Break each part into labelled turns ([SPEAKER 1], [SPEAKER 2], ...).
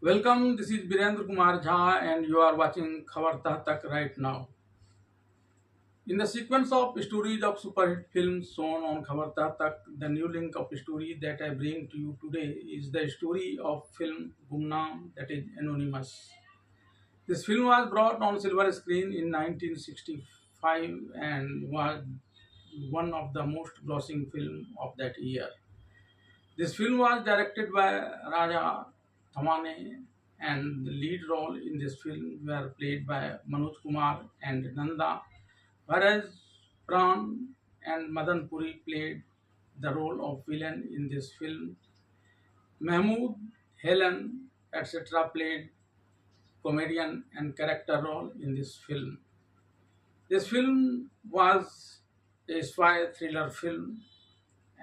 [SPEAKER 1] Welcome, this is Birendra Kumar Jha and you are watching Khabar Tah Tak right now. In the sequence of stories of superhit films shown on Khabar Tah Tak, the new link of story that I bring to you today is the story of film Gumnaam, that is Anonymous. This film was brought on silver screen in 1965 and was one of the most grossing films of that year. This film was directed by Raja Thamane, and the lead role in this film were played by Manoj Kumar and Nanda, whereas Pran and Madan Puri played the role of villain in this film. Mahmood, Helen, etc. played comedian and character role in this film. This film was a spy thriller film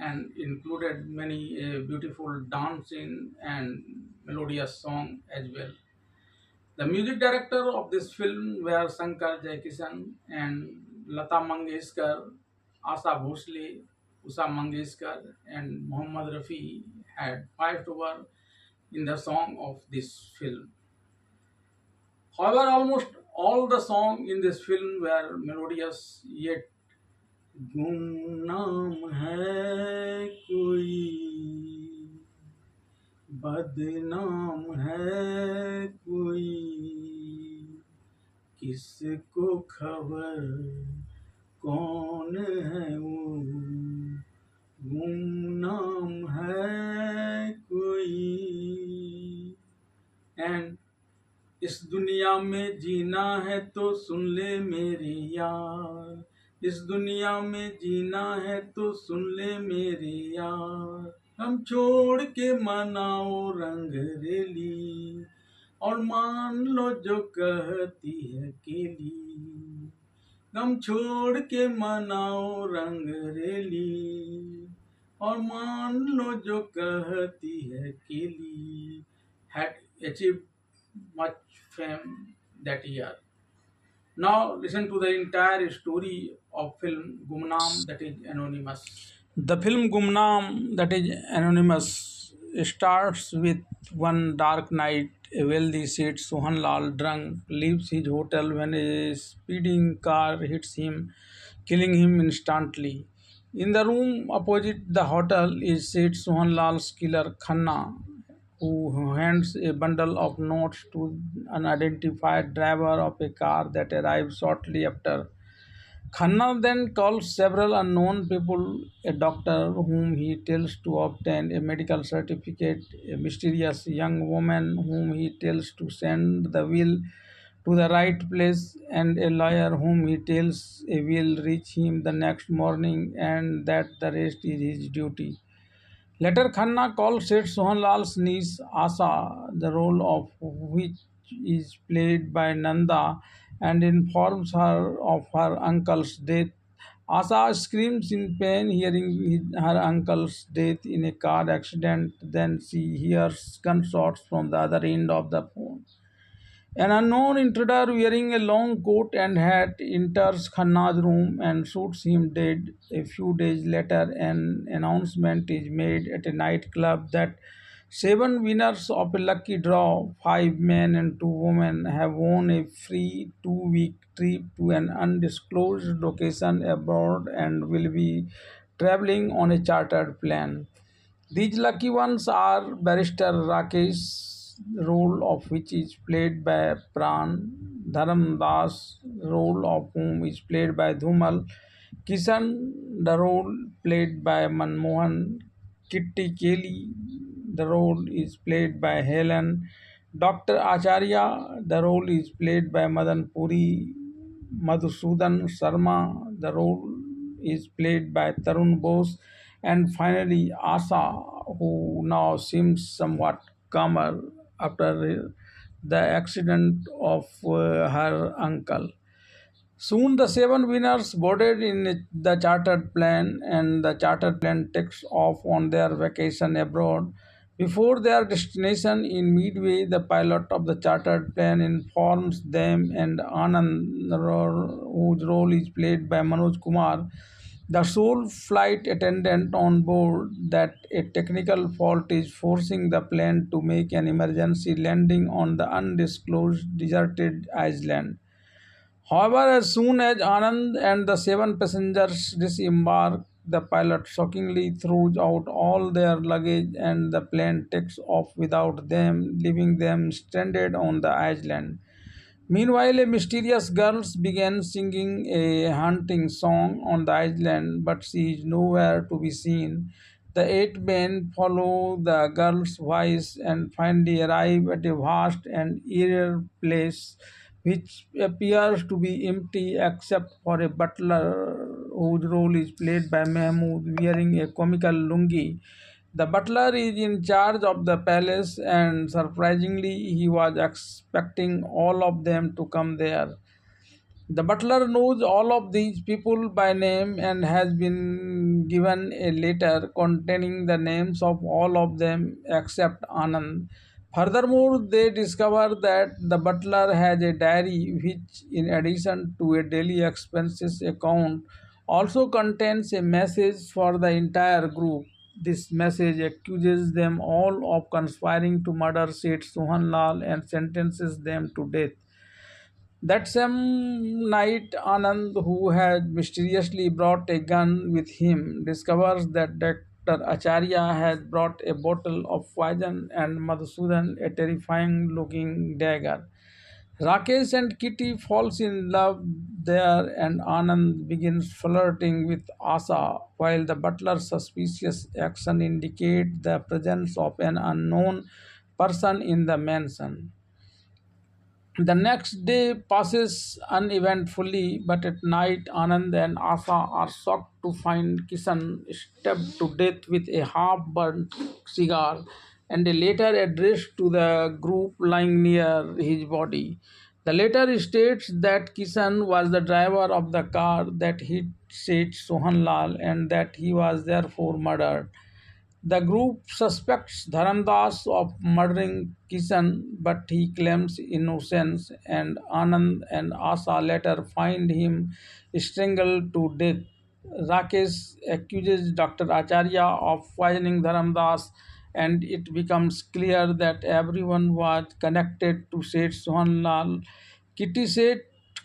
[SPEAKER 1] and included many beautiful dancing and melodious song as well. The music director of this film were Shankar Jaikishan and Lata Mangeshkar, Asa Bhosle, Usha Mangeshkar, and Muhammad Rafi had voiced over in the song of this film. However, almost all the songs in this film were melodious, yet गुमनाम है कोई बदनाम है कोई किसको खबर कौन है वो गुमनाम है कोई एंड इस दुनिया में जीना है तो सुन ले मेरे यार, इस दुनिया में जीना है तो सुन ले मेरे यार, हम छोड़ के मनाओ रंग रेली और मान लो जो कहती है केली, हम छोड़ के मनाओ रंग रेली और मान लो जो कहती है केली had achieved much fame that year. Now listen to the entire story of film Gumnaam, that is Anonymous. The film Gumnaam, that is Anonymous, starts with one dark night. A wealthy Seth Sohanlal, drunk, leaves his hotel when a speeding car hits him, killing him instantly. In the room opposite the hotel is Seth Sohanlal's killer Khanna, who hands a bundle of notes to an unidentified driver of a car that arrives shortly after. Khanna then calls several unknown people, a doctor whom he tells to obtain a medical certificate, a mysterious young woman whom he tells to send the will to the right place, and a lawyer whom he tells will reach him the next morning and that the rest is his duty. Later, Khanna calls Seth Sohanlal's niece Asa, the role of which is played by Nanda, and informs her of her uncle's death. Asa screams in pain hearing her uncle's death in a car accident. Then she hears gunshots from the other end of the phone. An unknown intruder wearing a long coat and hat enters Khanna's room and shoots him dead. A few days later, an announcement is made at a nightclub that seven winners of a lucky draw, five men and two women, have won a free 2 week trip to an undisclosed location abroad and will be traveling on a chartered plane. These lucky ones are Barrister Rakesh, role of which is played by Pran, Dharam Das, role of whom is played by Dhumal, Kishan, the role played by Manmohan, Kitty Kelly, the role is played by Helen, Dr. Acharya, the role is played by Madan Puri, Madhusudan Sharma, the role is played by Tarun Bose, and finally Asa, who now seems somewhat calmer after the accident of her uncle. Soon the seven winners boarded in the chartered plane and the chartered plane takes off on their vacation abroad. Before their destination in Midway, the pilot of the chartered plane informs them and Anand, whose role is played by Manoj Kumar, The sole flight attendant on board that a technical fault is forcing the plane to make an emergency landing on the undisclosed deserted island. However, as soon as Anand and the seven passengers disembark, the pilot shockingly throws out all their luggage and the plane takes off without them, leaving them stranded on the island. Meanwhile, a mysterious girl begins singing a haunting song on the island, but she is nowhere to be seen. The eight men follow the girl's voice and finally arrive at a vast and eerie place which appears to be empty except for a butler whose role is played by Mahmood wearing a comical lungi. The butler is in charge of the palace, and surprisingly, he was expecting all of them to come there. The butler knows all of these people by name and has been given a letter containing the names of all of them except Anand. Furthermore, they discover that the butler has a diary which, in addition to a daily expenses account, also contains a message for the entire group. This message accuses them all of conspiring to murder Seth Sohanlal and sentences them to death. That same night, Anand, who had mysteriously brought a gun with him, discovers that Dr. Acharya has brought a bottle of poison and Madhusudan a terrifying looking dagger. Rakesh and Kitty falls in love there and Anand begins flirting with Asa while the butler's suspicious action indicates the presence of an unknown person in the mansion. The next day passes uneventfully, but at night Anand and Asa are shocked to find Kishan stabbed to death with a half-burnt cigar and a letter addressed to the group lying near his body. The letter states that Kishan was the driver of the car that hit Seth Sohanlal and that he was therefore murdered. The group suspects Dharamdas of murdering Kishan, but he claims innocence, and Anand and Asa later find him strangled to death. Rakesh accuses Dr. Acharya of poisoning Dharamdas, and it becomes clear that everyone was connected to Seth Sohanlal. Kitty said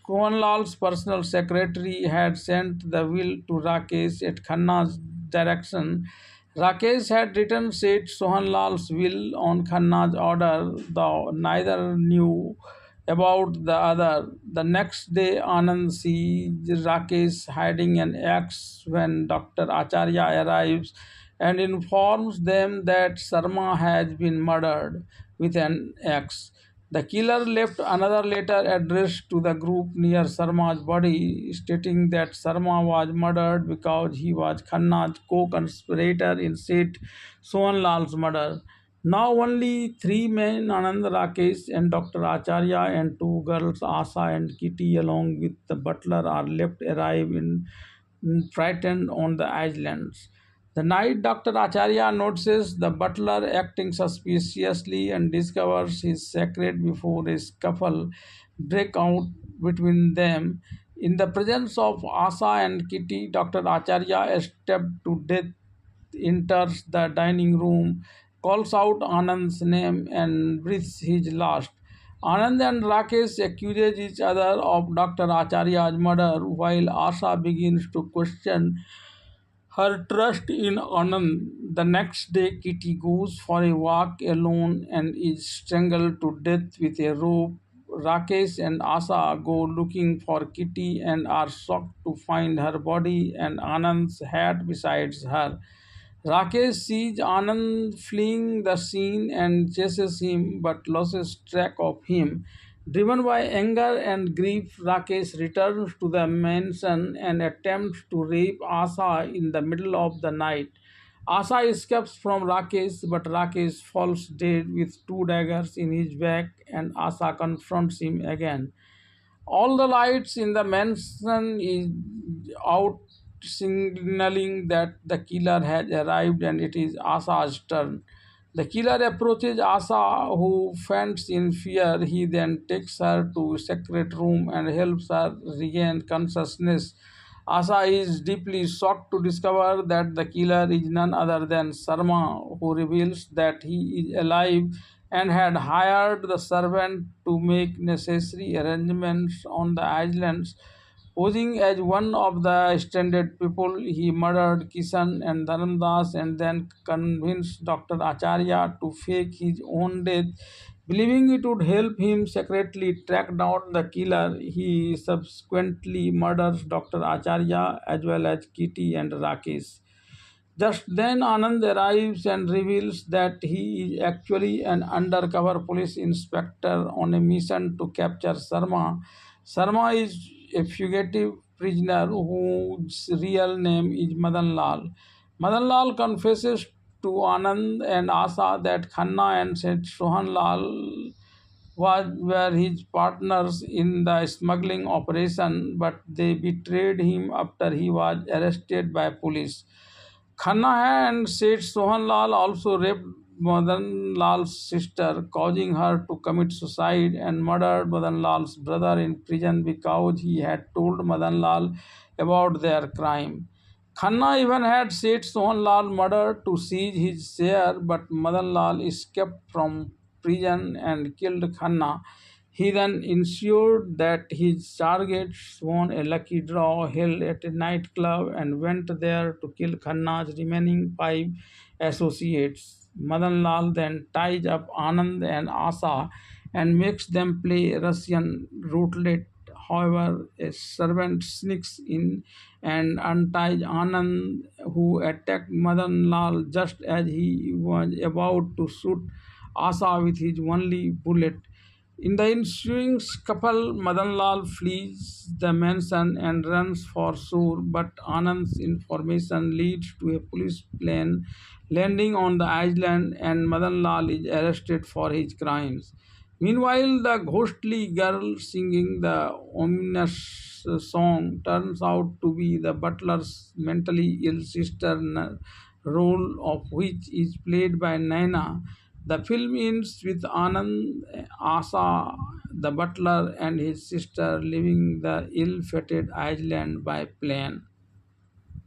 [SPEAKER 1] Sohanlal's personal secretary had sent the will to Rakesh at Khanna's direction. Rakesh had written said Sohanlal's will on Khanna's order, though neither knew about the other. The next day, Anand sees Rakesh hiding an axe when Dr. Acharya arrives and informs them that Sarma has been murdered with an axe. The killer left another letter addressed to the group near Sarma's body, stating that Sarma was murdered because he was Khanna's co-conspirator in Seth Sohanlal's murder. Now only three men, Anand, Rakesh, and Dr. Acharya, and two girls, Asa and Kitty, along with the butler, are left arrive in frightened on the islands. The night Dr. Acharya notices the butler acting suspiciously and discovers his secret before a scuffle breaks out between them. In the presence of Asa and Kitty, Dr. Acharya, stabbed to death, enters the dining room, calls out Anand's name, and breathes his last. Anand and Rakesh accuse each other of Dr. Acharya's murder, while Asa begins to question her trust in Anand. The next day, Kitty goes for a walk alone and is strangled to death with a rope. Rakesh and Asa go looking for Kitty and are shocked to find her body and Anand's hat beside her. Rakesh sees Anand fleeing the scene and chases him but loses track of him. Driven by anger and grief, Rakesh returns to the mansion and attempts to rape Asa in the middle of the night. Asa escapes from Rakesh, but Rakesh falls dead with two daggers in his back, and Asa confronts him again. All the lights in the mansion is out, signaling that the killer has arrived and it is Asa's turn. The killer approaches Asa, who faints in fear. He then takes her to a secret room and helps her regain consciousness. Asa is deeply shocked to discover that the killer is none other than Sarma, who reveals that he is alive and had hired the servant to make necessary arrangements on the islands. Posing as one of the stranded people, he murdered Kishan and Dharamdas and then convinced Dr. Acharya to fake his own death. Believing it would help him secretly track down the killer, he subsequently murders Dr. Acharya as well as Kitty and Rakesh. Just then, Anand arrives and reveals that he is actually an undercover police inspector on a mission to capture Sarma. Sarma is a fugitive prisoner whose real name is Madan Lal. Madan Lal confesses to Anand and Asa that Khanna and Sohan Lal were his partners in the smuggling operation, but they betrayed him after he was arrested by police. Khanna and Seth Sohan Lal also raped Madan Lal's sister, causing her to commit suicide, and murdered Madan Lal's brother in prison because he had told Madan Lal about their crime. Khanna even had Seth Sohan Lal murdered to seize his share, but Madan Lal escaped from prison and killed Khanna. He then ensured that his targets won a lucky draw held at a nightclub and went there to kill Khanna's remaining five associates. Madan Lal then ties up Anand and Asa and makes them play Russian roulette. However, a servant sneaks in and unties Anand, who attacked Madan Lal just as he was about to shoot Asa with his only bullet. In the ensuing scuffle, Madan Lal flees the mansion and runs for shore, but Anand's information leads to a police plane landing on the island, and Madan Lal is arrested for his crimes. Meanwhile, the ghostly girl singing the ominous song turns out to be the butler's mentally ill sister, role of which is played by Naina. The film ends with Anand, Asa, the butler, and his sister leaving the ill fated island by plane.